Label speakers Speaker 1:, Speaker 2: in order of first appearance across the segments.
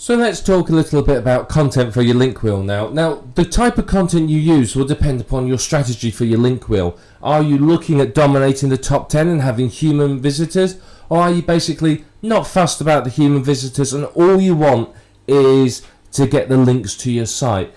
Speaker 1: So let's talk a little bit about content for your link wheel now. Now, the type of content you use will depend upon your strategy for your link wheel. Are you looking at dominating the top 10 and having human visitors? Or are you basically not fussed about the human visitors and all you want is to get the links to your site?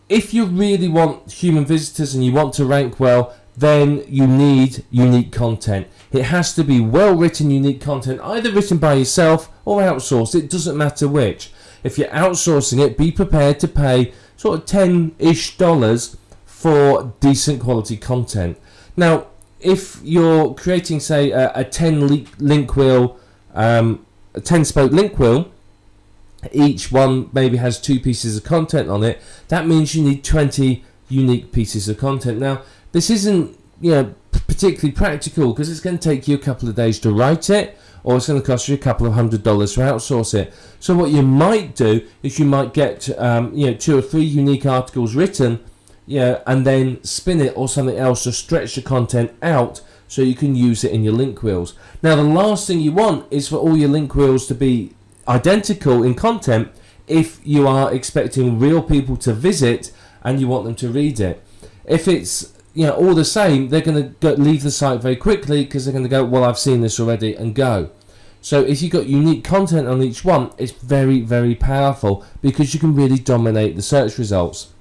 Speaker 1: If you really want human visitors and you want to rank well, then you need unique content. It has to be well written, unique content, either written by yourself or outsourced. It doesn't matter which. If you're outsourcing it, be prepared to pay sort of $10-ish for decent quality content. Now, if you're creating, say, a 10 link wheel, a 10-spoke link wheel, each one maybe has 2 pieces of content on it, that means you need 20 unique pieces of content. Now, this isn't, particularly practical because it's going to take you a couple of days to write it, or it's going to cost you a couple of $100 to outsource it. So what you might do is you might get 2 or 3 unique articles written, and then spin it or something else to stretch the content out so you can use it in your link wheels. Now, the last thing you want is for all your link wheels to be identical in content if you are expecting real people to visit and you want them to read it. If it's all the same, they're going to leave the site very quickly because they're going to go, well, I've seen this already, and go. So if you've got unique content on each one, it's very, very powerful because you can really dominate the search results.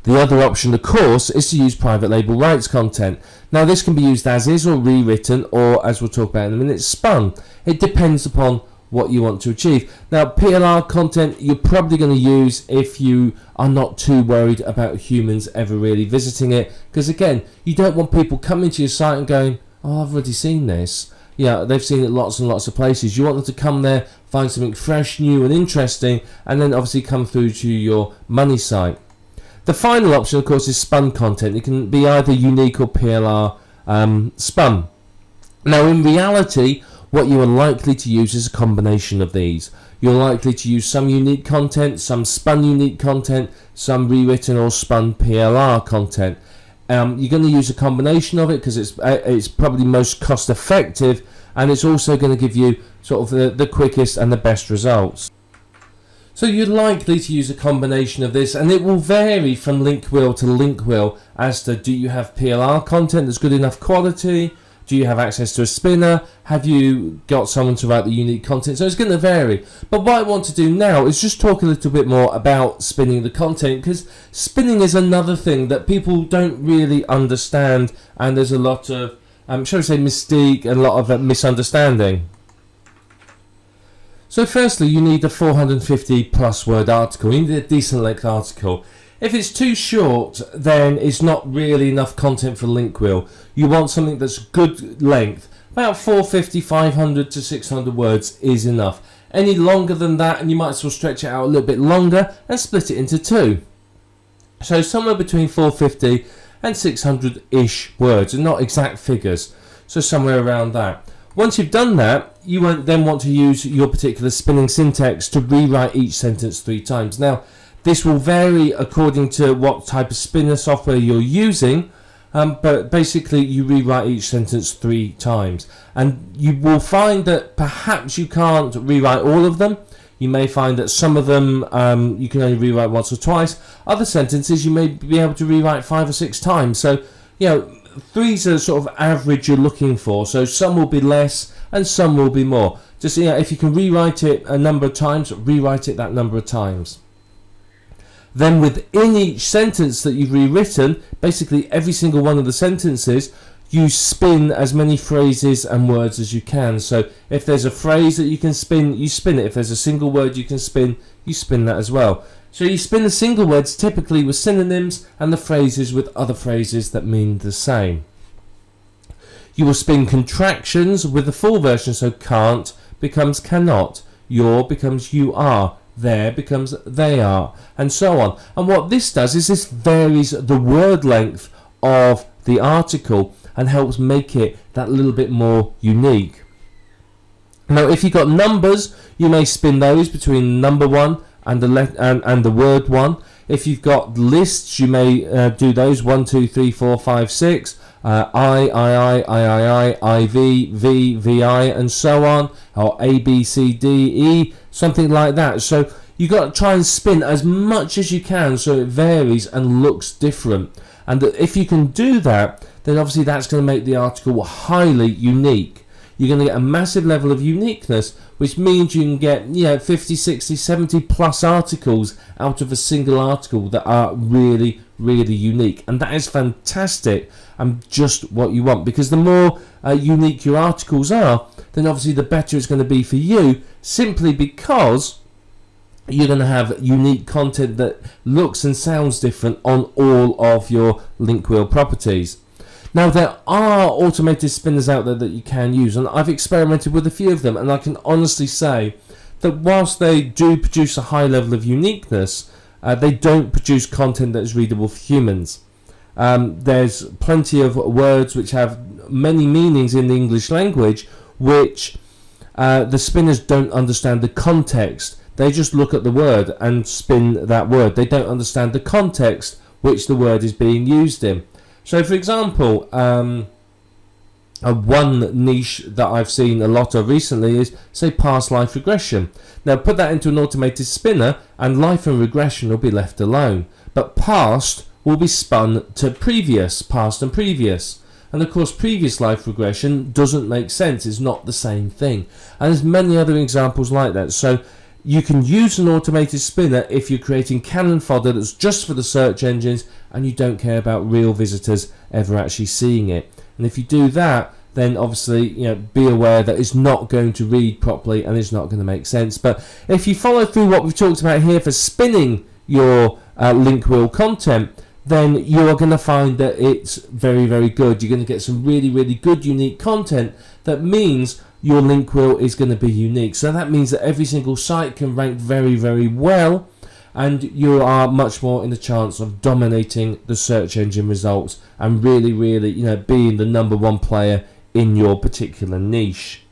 Speaker 1: The other option, of course, is to use private label rights content. Now, this can be used as is or rewritten, or, as we'll talk about in a minute, spun. It depends upon what you want to achieve. Now, PLR content you're probably going to use if you are not too worried about humans ever really visiting it, because again, you don't want people coming to your site and going, oh, I've already seen this. They've seen it lots and lots of places. You want them to come there, find something fresh, new and interesting, and then obviously come through to your money site. The final option, of course, is spun content. It can be either unique or PLR spun. Now, in reality, what you are likely to use is a combination of these. You're likely to use some unique content, some spun unique content, some rewritten or spun PLR content. You're going to use a combination of it because it's probably most cost effective, and it's also going to give you sort of the quickest and the best results. So you're likely to use a combination of this, and it will vary from link wheel to link wheel as to, do you have PLR content that's good enough quality? Do you have access to a spinner? Have you got someone to write the unique content? So it's going to vary. But what I want to do now is just talk a little bit more about spinning the content, because spinning is another thing that people don't really understand, and there's a lot of, shall we say, mystique and a lot of misunderstanding. So firstly, you need a 450 plus word article. You need a decent length article. If it's too short, then it's not really enough content for link wheel. You want something that's good length. About 450, 500 to 600 words is enough. Any longer than that, and you might as well stretch it out a little bit longer and split it into 2. So somewhere between 450 and 600-ish words, and not exact figures. So somewhere around that. Once you've done that, you won't then want to use your particular spinning syntax to rewrite each sentence 3 times. Now, this will vary according to what type of spinner software you're using, but basically you rewrite each sentence 3 times. And you will find that perhaps you can't rewrite all of them. You may find that some of them you can only rewrite once or twice. Other sentences you may be able to rewrite 5 or 6 times. So, 3's are sort of average you're looking for. So some will be less and some will be more. Just if you can rewrite it a number of times, rewrite it that number of times. Then within each sentence that you've rewritten, basically every single one of the sentences, you spin as many phrases and words as you can. So if there's a phrase that you can spin, you spin it. If there's a single word you can spin, you spin that as well. So you spin the single words typically with synonyms and the phrases with other phrases that mean the same. You will spin contractions with the full version, so can't becomes cannot, your becomes you are, there becomes they are, and so on. And what this does is this varies the word length of the article and helps make it that little bit more unique. Now, if you've got numbers, you may spin those between number 1 and the word 1. If you've got lists, you may do those 1, 2, 3, 4, 5, 6, IV, V, VI, and so on, or A, B, C, D, E, something like that. So you got to try and spin as much as you can so it varies and looks different. And if you can do that, then obviously that's going to make the article highly unique. You're going to get a massive level of uniqueness, which means you can get 50, 60, 70 plus articles out of a single article that are really, really unique. And that is fantastic and just what you want, because the more unique your articles are, then obviously the better it's going to be for you, simply because you're going to have unique content that looks and sounds different on all of your Linkwheel properties. Now, there are automated spinners out there that you can use, and I've experimented with a few of them, and I can honestly say that whilst they do produce a high level of uniqueness, they don't produce content that is readable for humans. There's plenty of words which have many meanings in the English language, which the spinners don't understand the context. They just look at the word and spin that word. They don't understand the context which the word is being used in. So, for example, one niche that I've seen a lot of recently is, say, past life regression. Now, put that into an automated spinner and life and regression will be left alone. But past will be spun to previous, past and previous. And of course, previous life regression doesn't make sense. It's not the same thing. And there's many other examples like that. So you can use an automated spinner if you're creating canon fodder that's just for the search engines and you don't care about real visitors ever actually seeing it. And if you do that, then obviously be aware that it's not going to read properly and it's not going to make sense. But if you follow through what we've talked about here for spinning your Linkwheel content, then you're going to find that it's very, very good. You're going to get some really, really good unique content. That means your Linkwheel is going to be unique. So that means that every single site can rank very, very well, and you are much more in the chance of dominating the search engine results and really, really, being the number one player in your particular niche.